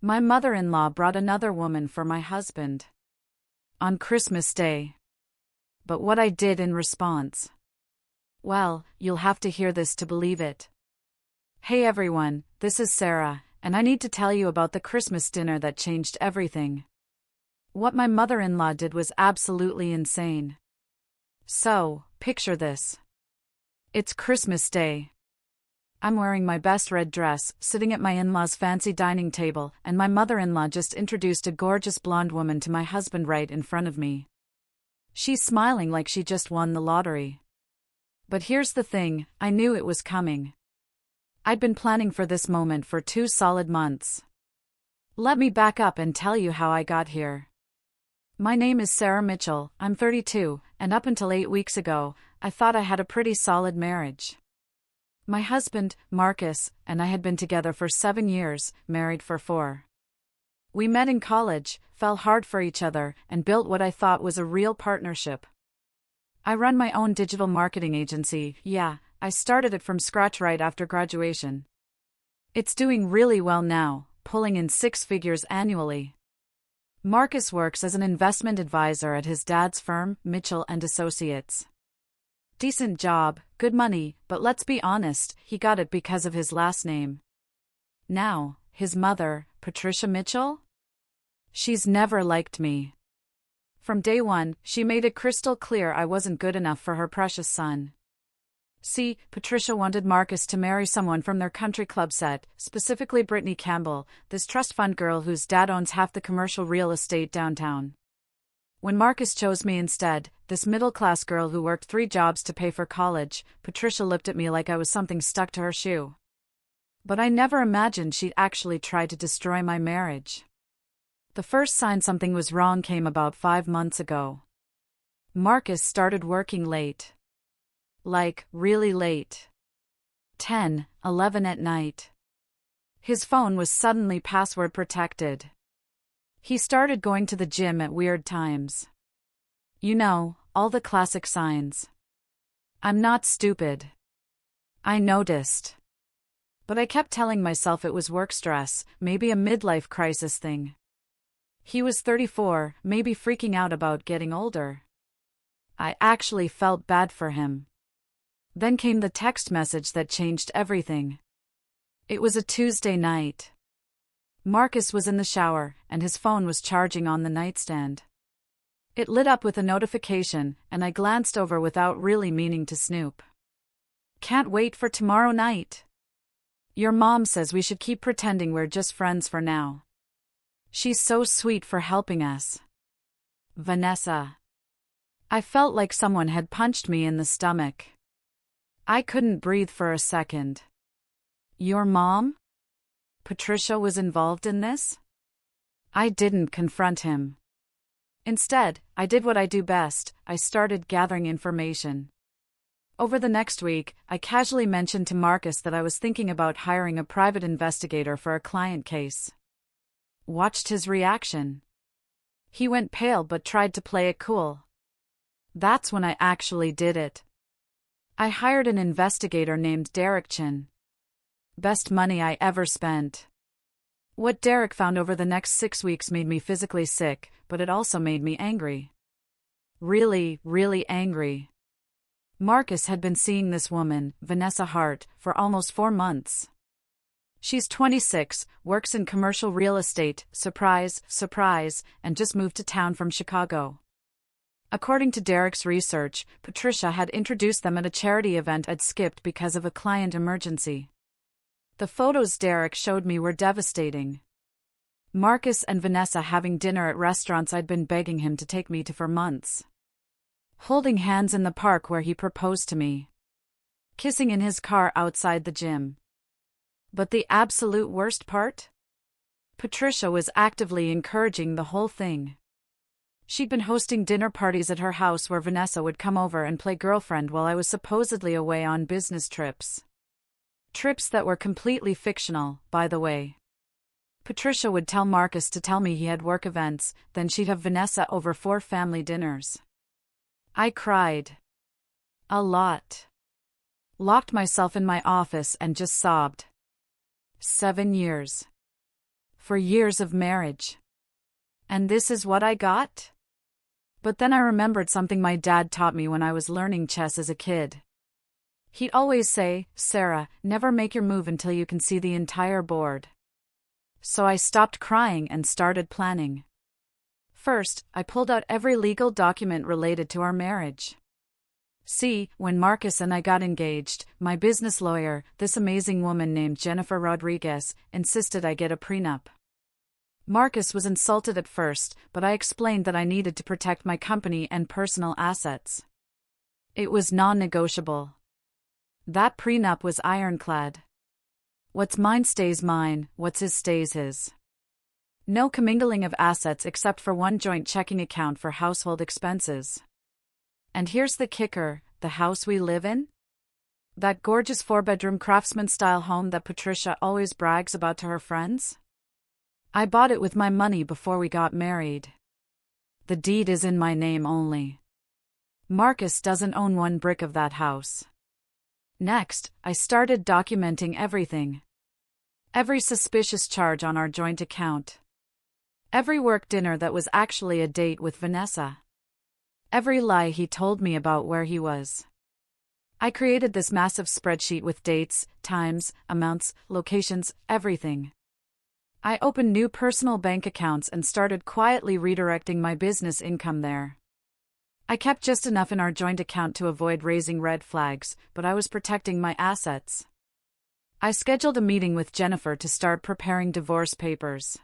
My mother-in-law brought another woman for my husband. On Christmas Day. But what I did in response. Well, you'll have to hear this to believe it. Hey everyone, this is Sarah, and I need to tell you about the Christmas dinner that changed everything. What my mother-in-law did was absolutely insane. So, picture this. It's Christmas Day. I'm wearing my best red dress, sitting at my in-laws' fancy dining table, and my mother-in-law just introduced a gorgeous blonde woman to my husband right in front of me. She's smiling like she just won the lottery. But here's the thing, I knew it was coming. I'd been planning for this moment for 2 solid months. Let me back up and tell you how I got here. My name is Sarah Mitchell, I'm 32, and up until 8 weeks ago, I thought I had a pretty solid marriage. My husband, Marcus, and I had been together for 7 years, married for 4. We met in college, fell hard for each other, and built what I thought was a real partnership. I run my own digital marketing agency, I started it from scratch right after graduation. It's doing really well now, pulling in 6 figures annually. Marcus works as an investment advisor at his dad's firm, Mitchell & Associates. Decent job, good money, but let's be honest, he got it because of his last name. Now, his mother, Patricia Mitchell? She's never liked me. From day one, she made it crystal clear I wasn't good enough for her precious son. See, Patricia wanted Marcus to marry someone from their country club set, specifically Brittany Campbell, this trust fund girl whose dad owns half the commercial real estate downtown. When Marcus chose me instead, this middle-class girl who worked 3 jobs to pay for college, Patricia looked at me like I was something stuck to her shoe. But I never imagined she'd actually try to destroy my marriage. The first sign something was wrong came about 5 months ago. Marcus started working late. Like, really late. 10, 11 at night. His phone was suddenly password protected. He started going to the gym at weird times. You know, all the classic signs. I'm not stupid. I noticed. But I kept telling myself it was work stress, maybe a midlife crisis thing. He was 34, maybe freaking out about getting older. I actually felt bad for him. Then came the text message that changed everything. It was a Tuesday night. Marcus was in the shower, and his phone was charging on the nightstand. It lit up with a notification, and I glanced over without really meaning to snoop. Can't wait for tomorrow night. Your mom says we should keep pretending we're just friends for now. She's so sweet for helping us. Vanessa. I felt like someone had punched me in the stomach. I couldn't breathe for a second. Your mom? Patricia was involved in this? I didn't confront him. Instead, I did what I do best, I started gathering information. Over the next week, I casually mentioned to Marcus that I was thinking about hiring a private investigator for a client case. Watched his reaction. He went pale but tried to play it cool. That's when I actually did it. I hired an investigator named Derek Chin. Best money I ever spent. What Derek found over the next 6 weeks made me physically sick, but it also made me angry. Really, really angry. Marcus had been seeing this woman, Vanessa Hart, for almost 4 months. She's 26, works in commercial real estate, surprise, surprise, and just moved to town from Chicago. According to Derek's research, Patricia had introduced them at a charity event I'd skipped because of a client emergency. The photos Derek showed me were devastating. Marcus and Vanessa having dinner at restaurants I'd been begging him to take me to for months. Holding hands in the park where he proposed to me. Kissing in his car outside the gym. But the absolute worst part? Patricia was actively encouraging the whole thing. She'd been hosting dinner parties at her house where Vanessa would come over and play girlfriend while I was supposedly away on business trips. Trips that were completely fictional, by the way. Patricia would tell Marcus to tell me he had work events, then she'd have Vanessa over 4 family dinners. I cried. A lot. Locked myself in my office and just sobbed. 7 years. for years of marriage. And this is what I got? But then I remembered something my dad taught me when I was learning chess as a kid. He'd always say, "Sarah, never make your move until you can see the entire board." So I stopped crying and started planning. First, I pulled out every legal document related to our marriage. See, when Marcus and I got engaged, my business lawyer, this amazing woman named Jennifer Rodriguez, insisted I get a prenup. Marcus was insulted at first, but I explained that I needed to protect my company and personal assets. It was non-negotiable. That prenup was ironclad. What's mine stays mine, what's his stays his. No commingling of assets except for one joint checking account for household expenses. And here's the kicker, the house we live in? That gorgeous 4-bedroom craftsman-style home that Patricia always brags about to her friends? I bought it with my money before we got married. The deed is in my name only. Marcus doesn't own one brick of that house. Next, I started documenting everything. Every suspicious charge on our joint account. Every work dinner that was actually a date with Vanessa. Every lie he told me about where he was. I created this massive spreadsheet with dates, times, amounts, locations, everything. I opened new personal bank accounts and started quietly redirecting my business income there. I kept just enough in our joint account to avoid raising red flags, but I was protecting my assets. I scheduled a meeting with Jennifer to start preparing divorce papers.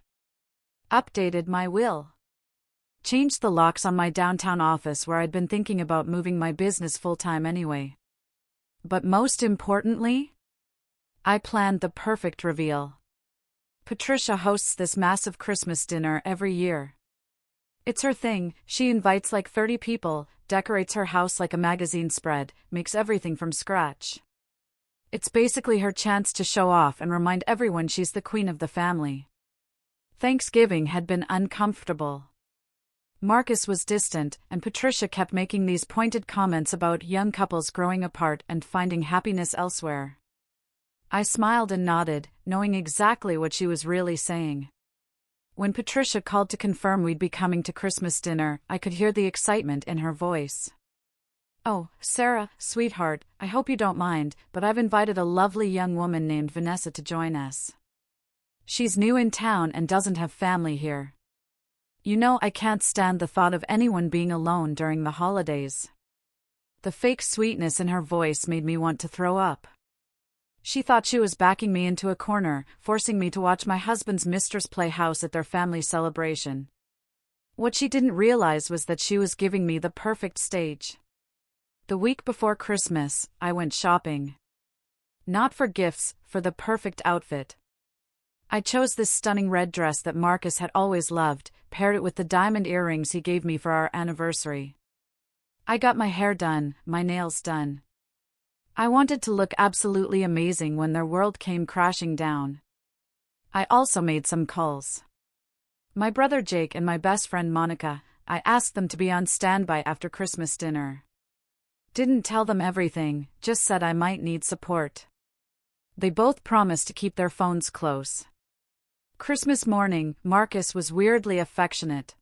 Updated my will. Changed the locks on my downtown office where I'd been thinking about moving my business full-time anyway. But most importantly, I planned the perfect reveal. Patricia hosts this massive Christmas dinner every year. It's her thing, she invites like 30 people, decorates her house like a magazine spread, makes everything from scratch. It's basically her chance to show off and remind everyone she's the queen of the family. Thanksgiving had been uncomfortable. Marcus was distant, and Patricia kept making these pointed comments about young couples growing apart and finding happiness elsewhere. I smiled and nodded, knowing exactly what she was really saying. When Patricia called to confirm we'd be coming to Christmas dinner, I could hear the excitement in her voice. "Oh, Sarah, sweetheart, I hope you don't mind, but I've invited a lovely young woman named Vanessa to join us. She's new in town and doesn't have family here. You know I can't stand the thought of anyone being alone during the holidays." The fake sweetness in her voice made me want to throw up. She thought she was backing me into a corner, forcing me to watch my husband's mistress play house at their family celebration. What she didn't realize was that she was giving me the perfect stage. The week before Christmas, I went shopping. Not for gifts, for the perfect outfit. I chose this stunning red dress that Marcus had always loved, paired it with the diamond earrings he gave me for our anniversary. I got my hair done, my nails done. I wanted to look absolutely amazing when their world came crashing down. I also made some calls. My brother Jake and my best friend Monica, I asked them to be on standby after Christmas dinner. Didn't tell them everything, just said I might need support. They both promised to keep their phones close. Christmas morning, Marcus was weirdly affectionate.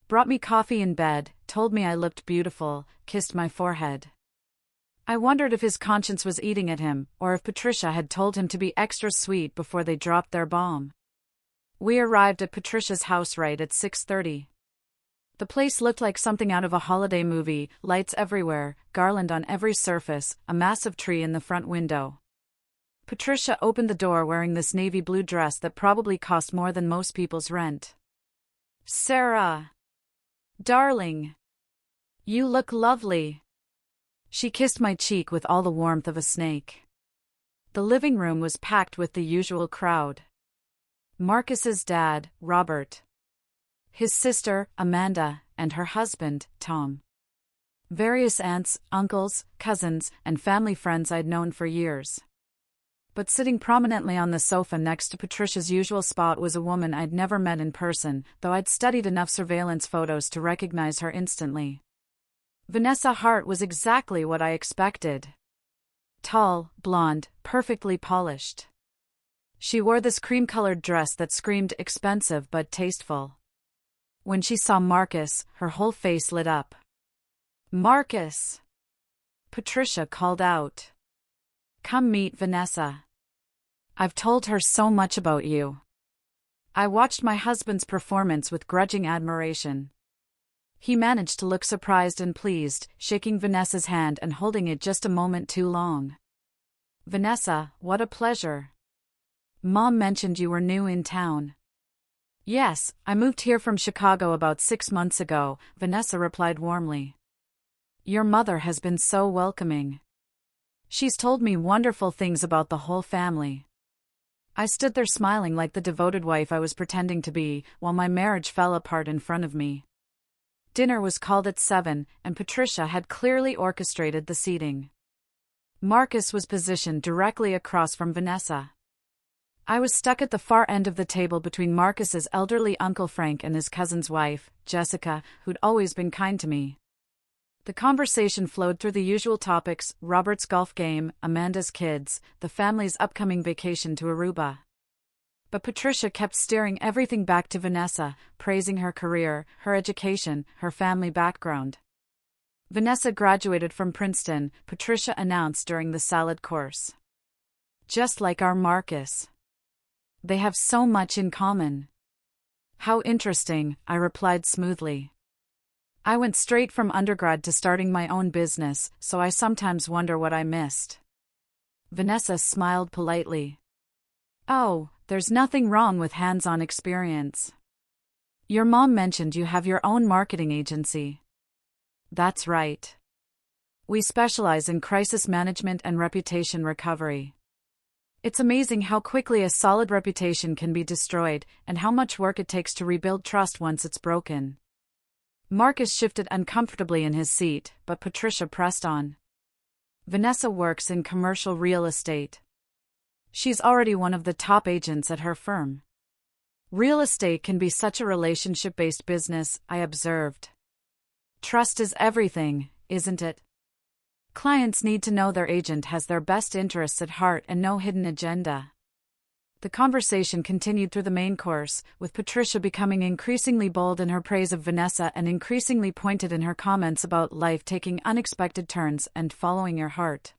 Brought me coffee in bed, told me I looked beautiful, kissed my forehead. I wondered if his conscience was eating at him, or if Patricia had told him to be extra sweet before they dropped their bomb. We arrived at Patricia's house right at 6:30. The place looked like something out of a holiday movie, lights everywhere, garland on every surface, a massive tree in the front window. Patricia opened the door wearing this navy blue dress that probably cost more than most people's rent. "Sarah! Darling! You look lovely." She kissed my cheek with all the warmth of a snake. The living room was packed with the usual crowd. Marcus's dad, Robert. His sister, Amanda, and her husband, Tom. Various aunts, uncles, cousins, and family friends I'd known for years. But sitting prominently on the sofa next to Patricia's usual spot was a woman I'd never met in person, though I'd studied enough surveillance photos to recognize her instantly. Vanessa Hart was exactly what I expected. Tall, blonde, perfectly polished. She wore this cream-colored dress that screamed expensive but tasteful. When she saw Marcus, her whole face lit up. "Marcus!" Patricia called out. "Come meet Vanessa. I've told her so much about you." I watched my husband's performance with grudging admiration. He managed to look surprised and pleased, shaking Vanessa's hand and holding it just a moment too long. "Vanessa, what a pleasure. Mom mentioned you were new in town." "Yes, I moved here from Chicago about 6 months ago," Vanessa replied warmly. "Your mother has been so welcoming. She's told me wonderful things about the whole family." I stood there smiling like the devoted wife I was pretending to be, while my marriage fell apart in front of me. Dinner was called at 7, and Patricia had clearly orchestrated the seating. Marcus was positioned directly across from Vanessa. I was stuck at the far end of the table between Marcus's elderly Uncle Frank and his cousin's wife, Jessica, who'd always been kind to me. The conversation flowed through the usual topics: Robert's golf game, Amanda's kids, the family's upcoming vacation to Aruba. But Patricia kept steering everything back to Vanessa, praising her career, her education, her family background. "Vanessa graduated from Princeton," Patricia announced during the salad course. "Just like our Marcus. They have so much in common." "How interesting," I replied smoothly. I went straight from undergrad to starting my own business, so I sometimes wonder what I missed. Vanessa smiled politely. "Oh, there's nothing wrong with hands-on experience. Your mom mentioned you have your own marketing agency." "That's right. We specialize in crisis management and reputation recovery. It's amazing how quickly a solid reputation can be destroyed, and how much work it takes to rebuild trust once it's broken." Marcus shifted uncomfortably in his seat, but Patricia pressed on. "Vanessa works in commercial real estate. She's already one of the top agents at her firm." "Real estate can be such a relationship-based business," I observed. "Trust is everything, isn't it? Clients need to know their agent has their best interests at heart and no hidden agenda." The conversation continued through the main course, with Patricia becoming increasingly bold in her praise of Vanessa and increasingly pointed in her comments about life taking unexpected turns and following your heart.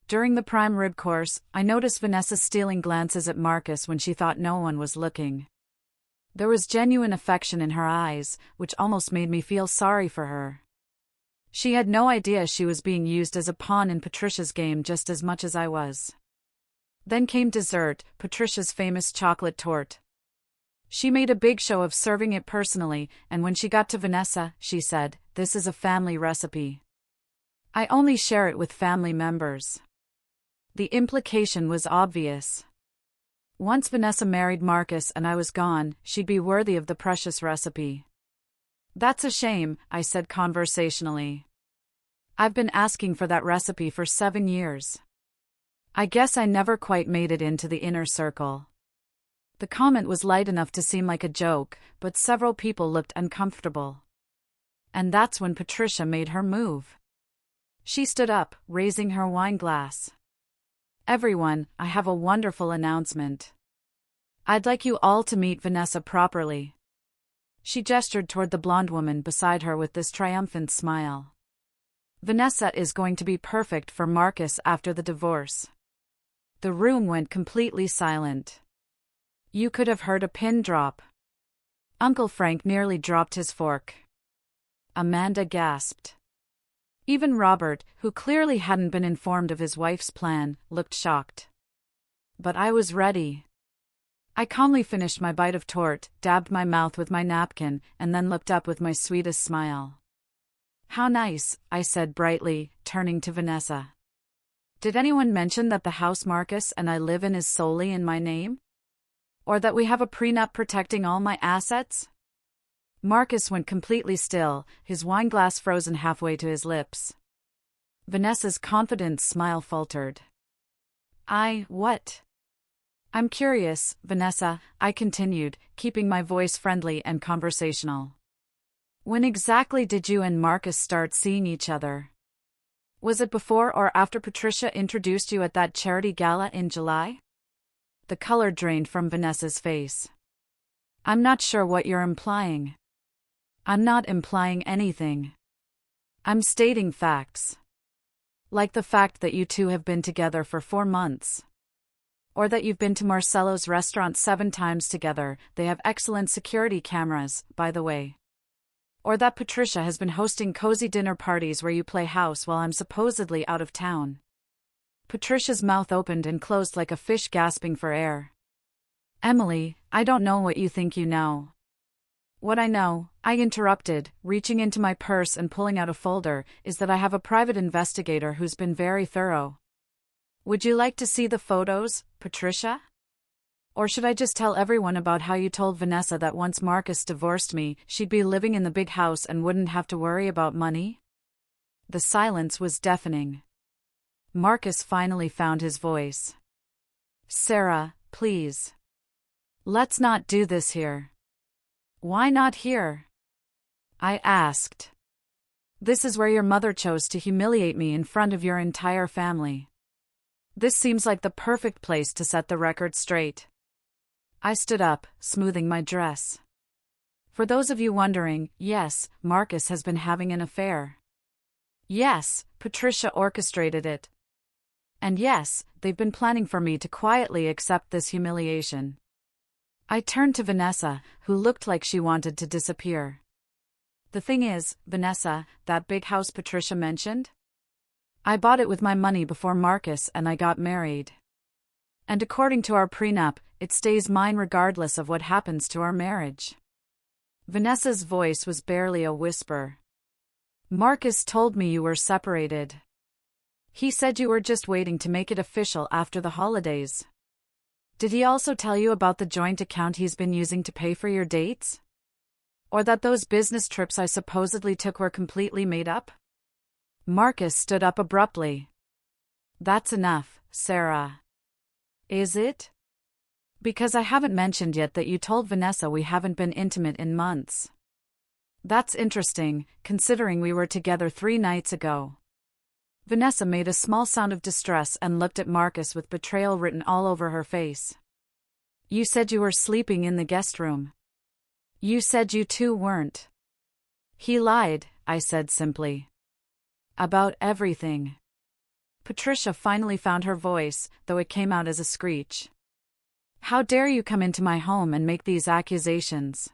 During the prime rib course, I noticed Vanessa stealing glances at Marcus when she thought no one was looking. There was genuine affection in her eyes, which almost made me feel sorry for her. She had no idea she was being used as a pawn in Patricia's game just as much as I was. Then came dessert, Patricia's famous chocolate torte. She made a big show of serving it personally, and when she got to Vanessa, she said, "This is a family recipe. I only share it with family members." The implication was obvious. Once Vanessa married Marcus and I was gone, she'd be worthy of the precious recipe. "That's a shame," I said conversationally. "I've been asking for that recipe for 7 years. I guess I never quite made it into the inner circle." The comment was light enough to seem like a joke, but several people looked uncomfortable. And that's when Patricia made her move. She stood up, raising her wine glass. "Everyone, I have a wonderful announcement. I'd like you all to meet Vanessa properly." She gestured toward the blonde woman beside her with this triumphant smile. "Vanessa is going to be perfect for Marcus after the divorce." The room went completely silent. You could have heard a pin drop. Uncle Frank nearly dropped his fork. Amanda gasped. Even Robert, who clearly hadn't been informed of his wife's plan, looked shocked. But I was ready. I calmly finished my bite of torte, dabbed my mouth with my napkin, and then looked up with my sweetest smile. "How nice," I said brightly, turning to Vanessa. "Did anyone mention that the house Marcus and I live in is solely in my name? Or that we have a prenup protecting all my assets?" Marcus went completely still, his wineglass frozen halfway to his lips. Vanessa's confident smile faltered. What? "I'm curious, Vanessa," I continued, keeping my voice friendly and conversational. "When exactly did you and Marcus start seeing each other? Was it before or after Patricia introduced you at that charity gala in July?" The color drained from Vanessa's face. I'm not sure what you're implying. I'm not implying anything. I'm stating facts. Like the fact that you two have been together for 4 months. Or that you've been to Marcelo's restaurant 7 times together. They have excellent security cameras, by the way. Or that Patricia has been hosting cozy dinner parties where you play house while I'm supposedly out of town. Patricia's mouth opened and closed like a fish gasping for air. Emily, I don't know what you think you know. What I know, I interrupted, reaching into my purse and pulling out a folder, is that I have a private investigator who's been very thorough. Would you like to see the photos, Patricia? Or should I just tell everyone about how you told Vanessa that once Marcus divorced me, she'd be living in the big house and wouldn't have to worry about money? The silence was deafening. Marcus finally found his voice. Sarah, please. Let's not do this here. Why not here? I asked. This is where your mother chose to humiliate me in front of your entire family. This seems like the perfect place to set the record straight. I stood up, smoothing my dress. For those of you wondering, yes, Marcus has been having an affair. Yes, Patricia orchestrated it. And yes, they've been planning for me to quietly accept this humiliation. I turned to Vanessa, who looked like she wanted to disappear. The thing is, Vanessa, that big house Patricia mentioned? I bought it with my money before Marcus and I got married. And according to our prenup, it stays mine regardless of what happens to our marriage. Vanessa's voice was barely a whisper. Marcus told me you were separated. He said you were just waiting to make it official after the holidays. Did he also tell you about the joint account he's been using to pay for your dates? Or that those business trips I supposedly took were completely made up? Marcus stood up abruptly. That's enough, Sarah. Is it? Because I haven't mentioned yet that you told Vanessa we haven't been intimate in months. That's interesting, considering we were together 3 nights ago. Vanessa made a small sound of distress and looked at Marcus with betrayal written all over her face. You said you were sleeping in the guest room. You said you two weren't. He lied, I said simply. About everything. Patricia finally found her voice, though it came out as a screech. How dare you come into my home and make these accusations?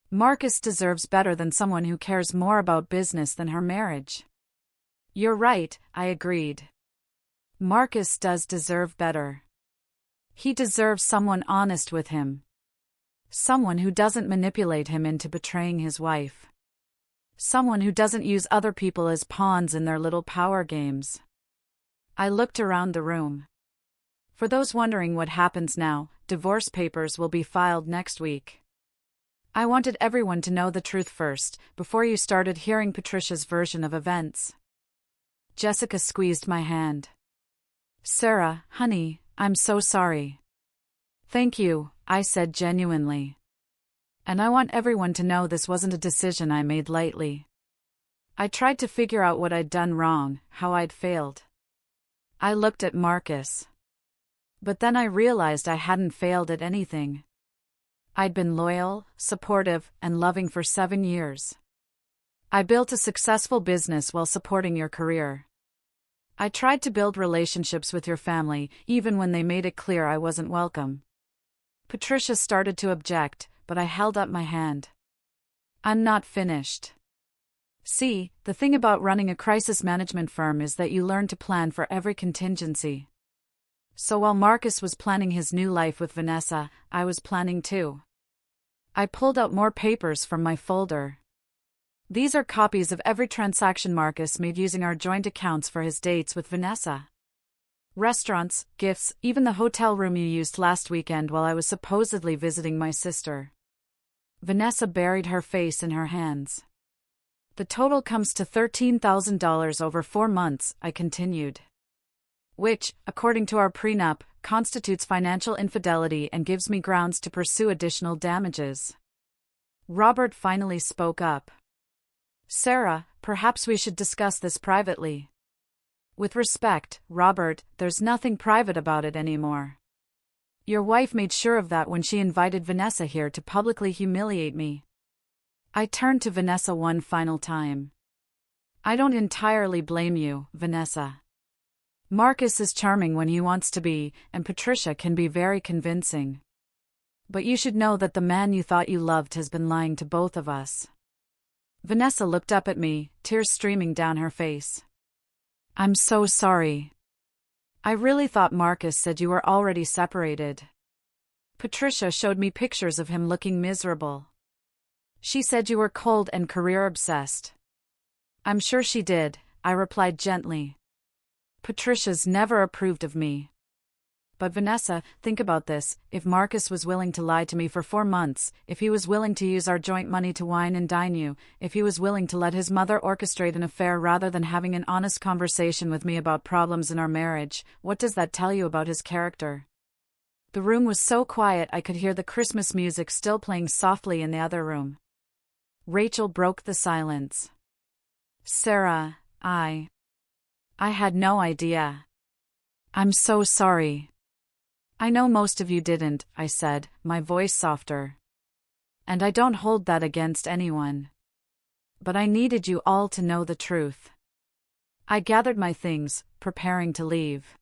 Marcus deserves better than someone who cares more about business than her marriage. You're right, I agreed. Marcus does deserve better. He deserves someone honest with him. Someone who doesn't manipulate him into betraying his wife. Someone who doesn't use other people as pawns in their little power games. I looked around the room. For those wondering what happens now, divorce papers will be filed next week. I wanted everyone to know the truth first, before you started hearing Patricia's version of events. Jessica squeezed my hand. Sarah, honey, I'm so sorry. Thank you, I said genuinely. And I want everyone to know this wasn't a decision I made lightly. I tried to figure out what I'd done wrong, how I'd failed. I looked at Marcus. But then I realized I hadn't failed at anything. I'd been loyal, supportive, and loving for 7 years. I built a successful business while supporting your career. I tried to build relationships with your family, even when they made it clear I wasn't welcome. Patricia started to object, but I held up my hand. I'm not finished. See, the thing about running a crisis management firm is that you learn to plan for every contingency. So while Marcus was planning his new life with Vanessa, I was planning too. I pulled out more papers from my folder. These are copies of every transaction Marcus made using our joint accounts for his dates with Vanessa. Restaurants, gifts, even the hotel room you used last weekend while I was supposedly visiting my sister. Vanessa buried her face in her hands. The total comes to $13,000 over 4 months, I continued. Which, according to our prenup, constitutes financial infidelity and gives me grounds to pursue additional damages. Robert finally spoke up. Sarah, perhaps we should discuss this privately. With respect, Robert, there's nothing private about it anymore. Your wife made sure of that when she invited Vanessa here to publicly humiliate me. I turned to Vanessa one final time. I don't entirely blame you, Vanessa. Marcus is charming when he wants to be, and Patricia can be very convincing. But you should know that the man you thought you loved has been lying to both of us. Vanessa looked up at me, tears streaming down her face. I'm so sorry. I really thought Marcus said you were already separated. Patricia showed me pictures of him looking miserable. She said you were cold and career-obsessed. I'm sure she did, I replied gently. Patricia's never approved of me. But Vanessa, think about this, if Marcus was willing to lie to me for 4 months, if he was willing to use our joint money to wine and dine you, if he was willing to let his mother orchestrate an affair rather than having an honest conversation with me about problems in our marriage, what does that tell you about his character? The room was so quiet I could hear the Christmas music still playing softly in the other room. Rachel broke the silence. Sarah, I had no idea. I'm so sorry. I know most of you didn't, I said, my voice softer. And I don't hold that against anyone. But I needed you all to know the truth. I gathered my things, preparing to leave.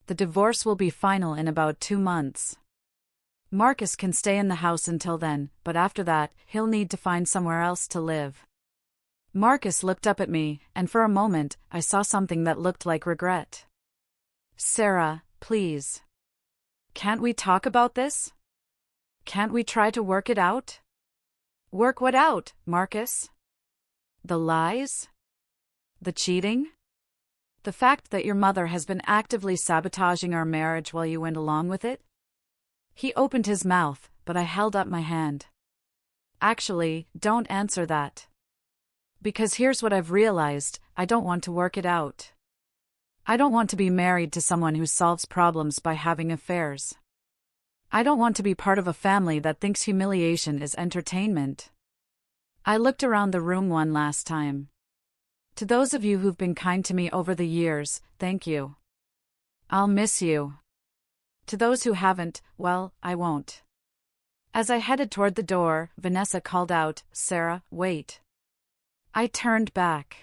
The divorce will be final in about 2 months. Marcus can stay in the house until then, but after that, he'll need to find somewhere else to live. Marcus looked up at me, and for a moment, I saw something that looked like regret. Sarah, please. Can't we talk about this? Can't we try to work it out? Work what out, Marcus? The lies? The cheating? The fact that your mother has been actively sabotaging our marriage while you went along with it? He opened his mouth, but I held up my hand. Actually, don't answer that. Because here's what I've realized, I don't want to work it out. I don't want to be married to someone who solves problems by having affairs. I don't want to be part of a family that thinks humiliation is entertainment. I looked around the room one last time. To those of you who've been kind to me over the years, thank you. I'll miss you. To those who haven't, well, I won't. As I headed toward the door, Vanessa called out, Sarah, wait. I turned back.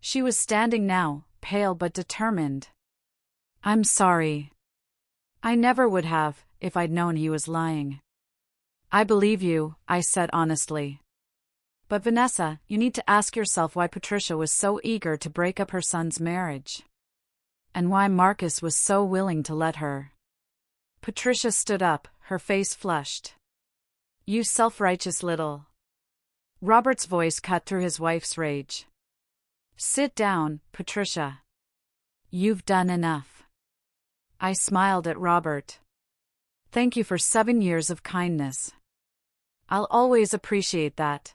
She was standing now, pale but determined. I'm sorry. I never would have, if I'd known he was lying. I believe you, I said honestly. But Vanessa, you need to ask yourself why Patricia was so eager to break up her son's marriage. And why Marcus was so willing to let her. Patricia stood up, her face flushed. You self-righteous little. Robert's voice cut through his wife's rage. Sit down, Patricia. You've done enough. I smiled at Robert. Thank you for 7 years of kindness. I'll always appreciate that.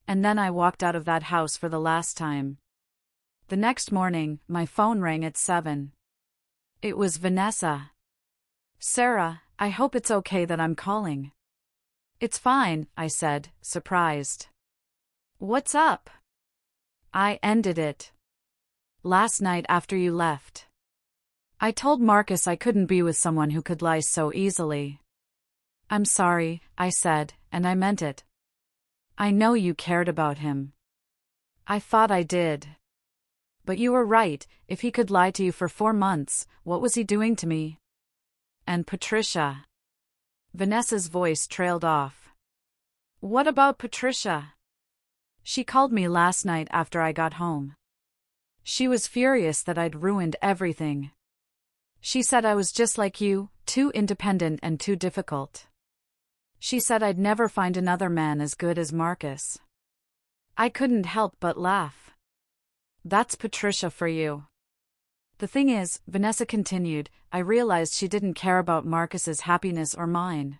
And then I walked out of that house for the last time. The next morning, my phone rang at 7. It was Vanessa. Sarah, I hope it's okay that I'm calling. It's fine, I said, surprised. What's up? I ended it. Last night after you left. I told Marcus I couldn't be with someone who could lie so easily. I'm sorry, I said, and I meant it. I know you cared about him. I thought I did. But you were right, if he could lie to you for 4 months, what was he doing to me? And Patricia. Vanessa's voice trailed off. What about Patricia? She called me last night after I got home. She was furious that I'd ruined everything. She said I was just like you, too independent and too difficult. She said I'd never find another man as good as Marcus. I couldn't help but laugh. That's Patricia for you. The thing is, Vanessa continued, I realized she didn't care about Marcus's happiness or mine.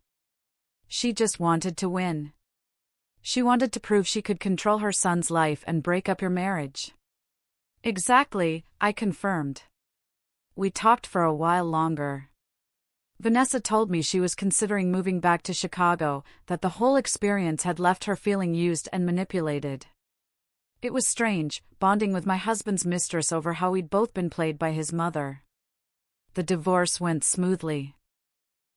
She just wanted to win. She wanted to prove she could control her son's life and break up your marriage. Exactly, I confirmed. We talked for a while longer. Vanessa told me she was considering moving back to Chicago, that the whole experience had left her feeling used and manipulated. It was strange, bonding with my husband's mistress over how we'd both been played by his mother. The divorce went smoothly.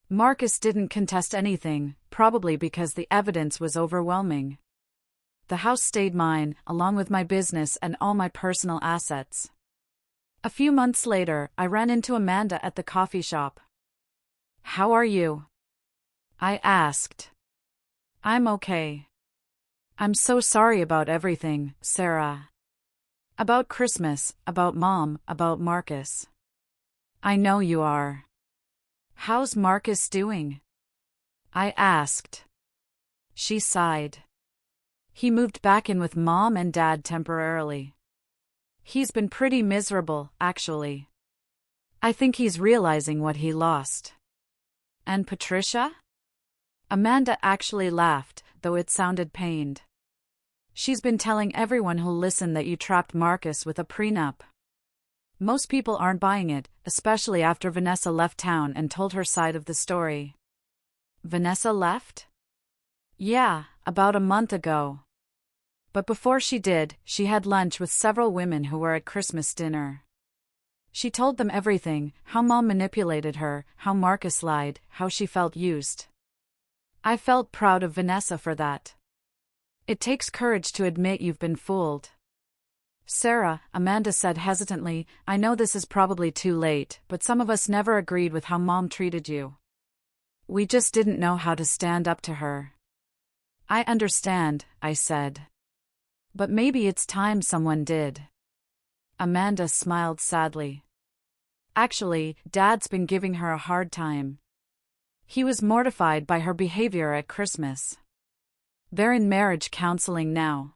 Marcus didn't contest anything, probably because the evidence was overwhelming. The house stayed mine, along with my business and all my personal assets. A few months later, I ran into Amanda at the coffee shop. "How are you?" I asked. "I'm okay. I'm so sorry about everything, Sarah. About Christmas, about Mom, about Marcus." "I know you are. How's Marcus doing?" I asked. She sighed. "He moved back in with Mom and Dad temporarily. He's been pretty miserable, actually. I think he's realizing what he lost." "And Patricia?" Amanda actually laughed, though it sounded pained. "She's been telling everyone who'll listen that you trapped Marcus with a prenup. Most people aren't buying it, especially after Vanessa left town and told her side of the story." "Vanessa left?" "Yeah, about a month ago. But before she did, she had lunch with several women who were at Christmas dinner. She told them everything, how Mom manipulated her, how Marcus lied, how she felt used. I felt proud of Vanessa for that. It takes courage to admit you've been fooled." "Sarah," Amanda said hesitantly, "I know this is probably too late, but some of us never agreed with how Mom treated you. We just didn't know how to stand up to her." "I understand," I said. "But maybe it's time someone did." Amanda smiled sadly. "Actually, Dad's been giving her a hard time. He was mortified by her behavior at Christmas. They're in marriage counseling now."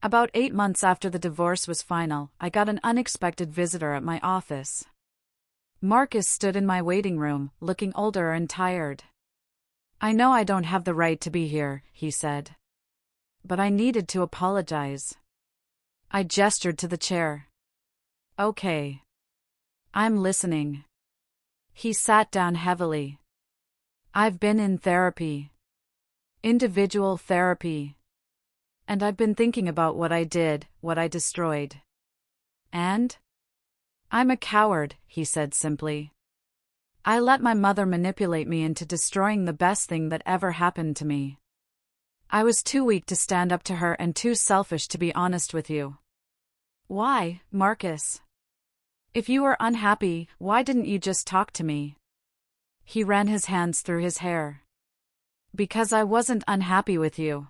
About 8 months after the divorce was final, I got an unexpected visitor at my office. Marcus stood in my waiting room, looking older and tired. "I know I don't have the right to be here," he said. "But I needed to apologize." I gestured to the chair. "Okay. I'm listening." He sat down heavily. "I've been in therapy. Individual therapy. And I've been thinking about what I did, what I destroyed. And? I'm a coward," he said simply. "I let my mother manipulate me into destroying the best thing that ever happened to me. I was too weak to stand up to her and too selfish to be honest with you." "Why, Marcus? If you were unhappy, why didn't you just talk to me?" He ran his hands through his hair. "Because I wasn't unhappy with you.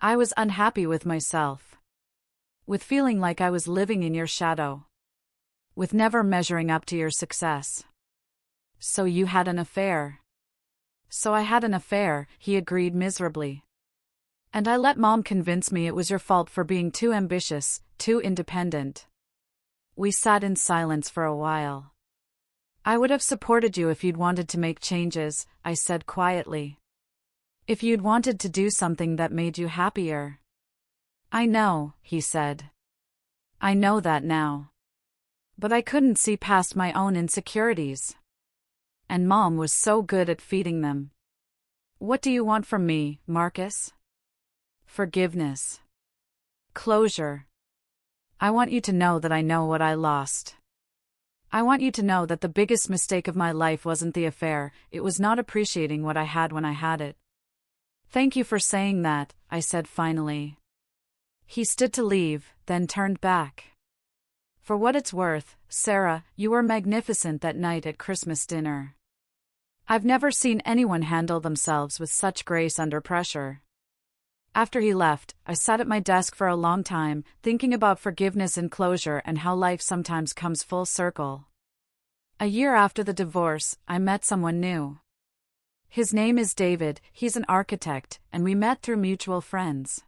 I was unhappy with myself. With feeling like I was living in your shadow. With never measuring up to your success." "So you had an affair." "So I had an affair," he agreed miserably. "And I let Mom convince me it was your fault for being too ambitious, too independent." We sat in silence for a while. "I would have supported you if you'd wanted to make changes," I said quietly. "If you'd wanted to do something that made you happier." "I know," he said. "I know that now. But I couldn't see past my own insecurities. And Mom was so good at feeding them." "What do you want from me, Marcus?" "Forgiveness. Closure. I want you to know that I know what I lost. I want you to know that the biggest mistake of my life wasn't the affair, it was not appreciating what I had when I had it." "Thank you for saying that," I said finally. He stood to leave, then turned back. "For what it's worth, Sarah, you were magnificent that night at Christmas dinner. I've never seen anyone handle themselves with such grace under pressure." After he left, I sat at my desk for a long time, thinking about forgiveness and closure and how life sometimes comes full circle. A year after the divorce, I met someone new. His name is David, he's an architect, and we met through mutual friends.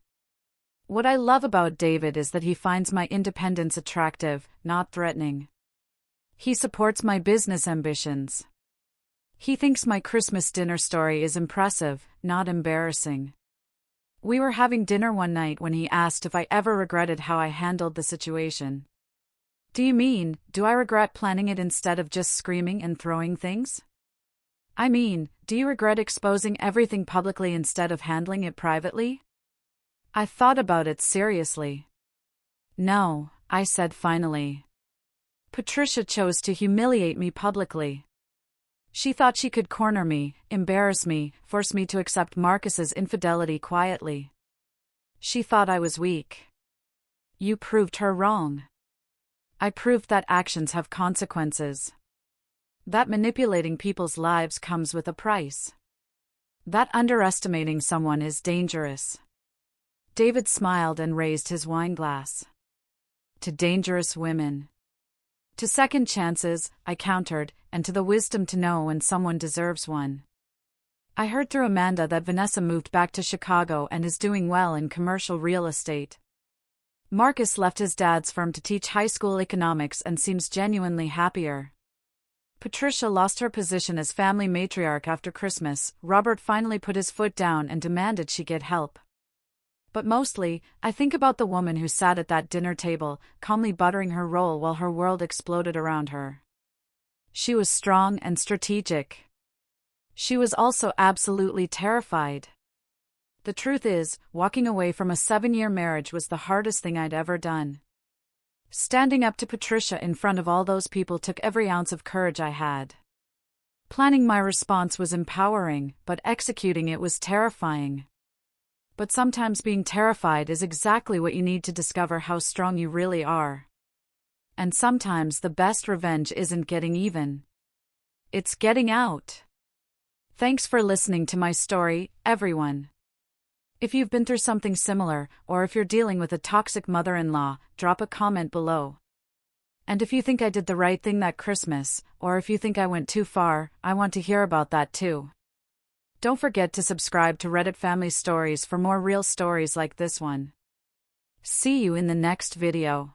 What I love about David is that he finds my independence attractive, not threatening. He supports my business ambitions. He thinks my Christmas dinner story is impressive, not embarrassing. We were having dinner one night when he asked if I ever regretted how I handled the situation. "Do you mean, do I regret planning it instead of just screaming and throwing things?" "I mean, do you regret exposing everything publicly instead of handling it privately?" I thought about it seriously. "No," I said finally. "Patricia chose to humiliate me publicly. She thought she could corner me, embarrass me, force me to accept Marcus's infidelity quietly. She thought I was weak. You proved her wrong. I proved that actions have consequences. That manipulating people's lives comes with a price. That underestimating someone is dangerous. David smiled and raised his wine glass. To dangerous women. To second chances, I countered, and to the wisdom to know when someone deserves one. I heard through Amanda that Vanessa moved back to Chicago and is doing well in commercial real estate. Marcus left his dad's firm to teach high school economics and seems genuinely happier. Patricia lost her position as family matriarch after Christmas. Robert finally put his foot down and demanded she get help. But mostly, I think about the woman who sat at that dinner table, calmly buttering her roll while her world exploded around her. She was strong and strategic. She was also absolutely terrified. The truth is, walking away from a 7-year marriage was the hardest thing I'd ever done. Standing up to Patricia in front of all those people took every ounce of courage I had. Planning my response was empowering, but executing it was terrifying. But sometimes being terrified is exactly what you need to discover how strong you really are. And sometimes the best revenge isn't getting even. It's getting out. Thanks for listening to my story, everyone. If you've been through something similar, or if you're dealing with a toxic mother-in-law, drop a comment below. And if you think I did the right thing that Christmas, or if you think I went too far, I want to hear about that too. Don't forget to subscribe to Reddit Family Stories for more real stories like this one. See you in the next video.